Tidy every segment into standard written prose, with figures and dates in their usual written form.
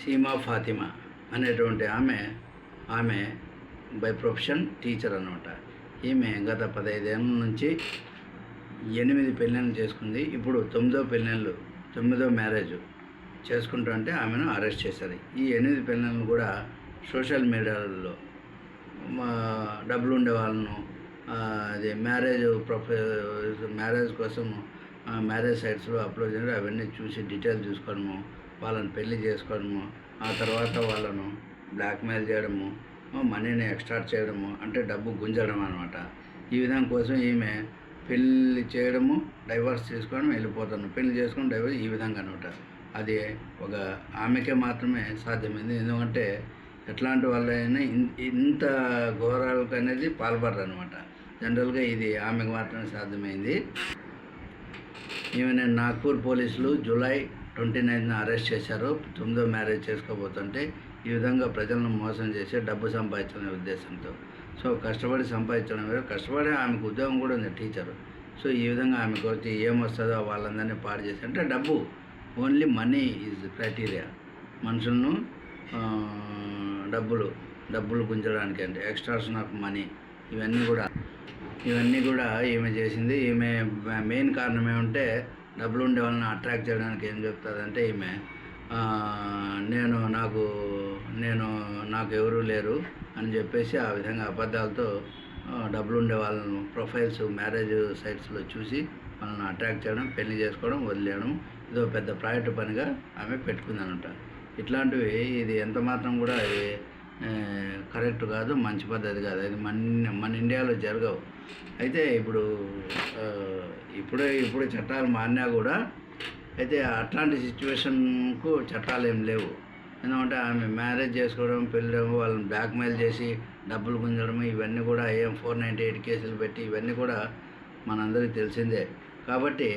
సీమా ఫాతిమా అనేటువంటి ఆమె by profession teacher అనమాట. ఈమె గత 15 ఏళ్ళ నుంచి 8 పెళ్ళిళ్ళు చేసుకుంది. ఇప్పుడు 9వ మ్యారేజ్ చేసుకుంటుంటే ఆమెను అరెస్ట్ చేశారు. ఈ 8 పెళ్ళిళ్ళను కూడా సోషల్ మీడియాలో డబ్బులు ఉండే వాళ్ళను అది మ్యారేజ్ కోసం మ్యారేజ్ సైట్స్లో అప్లోడ్ చేయడం, అవన్నీ చూసి డీటెయిల్ చూసుకోవడము, వాళ్ళని పెళ్లి చేసుకోవడము, ఆ తర్వాత వాళ్ళను బ్లాక్మెయిల్ చేయడము, మనీని ఎక్స్ట్రాక్ట్ చేయడము, అంటే డబ్బు గుంజడం అనమాట. ఈ విధం కోసం ఈమె పెళ్ళి చేయడము, డైవర్స్ తీసుకోవడం, వెళ్ళిపోతాను, పెళ్లి చేసుకొని డైవర్స్, ఈ విధంగా అనమాట. అది ఒక ఆమెకే మాత్రమే సాధ్యమైంది. ఎందుకంటే ఎట్లాంటి వాళ్ళైనా ఇంత ఘోరాలకు అనేది పాల్పడరు అనమాట. జనరల్గా ఇది ఆమెకు మాత్రమే సాధ్యమైంది. ఈమెను నాగ్పూర్ పోలీసులు జూలై 29న అరెస్ట్ చేశారు. 9వ మ్యారేజ్ చేసుకోబోతుంటే ఈ విధంగా ప్రజలను మోసం చేసి డబ్బు సంపాదించుకునే ఉద్దేశంతో. సో కష్టపడి సంపాదించడం వేరు, కష్టపడి ఆమెకు ఉద్యోగం కూడా ఉంది, టీచరు. సో ఈ విధంగా ఆమెకు వచ్చి ఏమొస్తుందో వాళ్ళందరినీ పాడు చేసి, అంటే డబ్బు, ఓన్లీ మనీ ఈజ్ క్రైటీరియా. మనుషులను డబ్బులు గుంజడానికి, అంటే ఎక్స్ట్రాక్షన్ ఆఫ్ మనీ, ఇవన్నీ కూడా ఈమె చేసింది. ఈమె మెయిన్ కారణం ఏమంటే డబ్బులు ఉండే వాళ్ళని అట్రాక్ట్ చేయడానికి ఏం చెప్తుందంటే ఈమె నాకు ఎవరూ లేరు అని చెప్పేసి ఆ విధంగా అబద్ధాలతో డబ్బులు ఉండే వాళ్ళను ప్రొఫైల్స్ మ్యారేజ్ సైట్స్లో చూసి వాళ్ళని అట్రాక్ట్ చేయడం, పెళ్లి చేసుకోవడం, వదిలేయడం, ఇదో పెద్ద ప్రాజెక్ట్ పనిగా ఆమె పెట్టుకుందనమాట. ఇట్లాంటివి ఇది ఎంత మాత్రం కూడా ఇది కరెక్ట్ కాదు, మంచి పద్ధతి కాదు. అది మన ఇండియాలో జరగవు. అయితే ఇప్పుడు చట్టాలు మారినా కూడా అయితే అట్లాంటి సిచ్యువేషన్కు చట్టాలు ఏం లేవు. ఎందుకంటే ఆమె మ్యారేజ్ చేసుకోవడం, పెళ్ళడం, వాళ్ళని బ్లాక్మెయిల్ చేసి డబ్బులు గుంజడం, ఇవన్నీ కూడా 498 కేసులు పెట్టి, ఇవన్నీ కూడా మనందరికీ తెలిసిందే. కాబట్టి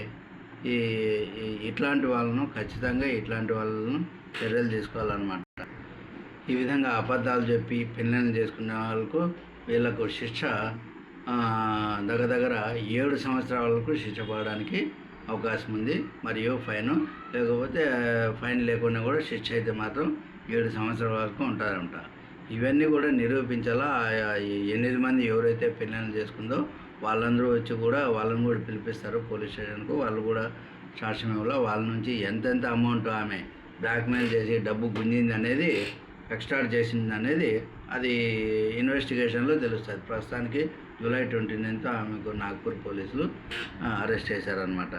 ఇట్లాంటి వాళ్ళను ఖచ్చితంగా చర్యలు తీసుకోవాలన్నమాట. ఈ విధంగా అబద్ధాలు చెప్పి పెళ్ళిళ్ళు చేసుకునే వాళ్ళకు వీళ్ళకు శిక్ష దగ్గర 7 సంవత్సరాల వరకు శిక్ష పడడానికి అవకాశం ఉంది. మరియు లేకపోతే ఫైన్ లేకుండా కూడా శిక్ష అయితే మాత్రం 7 సంవత్సరాల వరకు ఉంటారంట. ఇవన్నీ కూడా నిరూపించాలా. 8 మంది ఎవరైతే పెళ్ళిళ్ళు చేసుకుందో వాళ్ళని కూడా పిలిపిస్తారు పోలీస్ స్టేషన్కు. వాళ్ళు కూడా సాక్ష్యం ఇవ్వాలా. వాళ్ళ నుంచి ఎంతెంత అమౌంట్ ఆమె బ్లాక్మెయిల్ చేసి డబ్బు గుంజింది అనేది, ఎక్స్ట్రాక్ట్ చేసింది అనేది, అది ఇన్వెస్టిగేషన్లో తెలుస్తుంది. ప్రస్తుతానికి జూలై 29న ఆమెకు నాగ్పూర్ పోలీసులు అరెస్ట్ చేశారనమాట.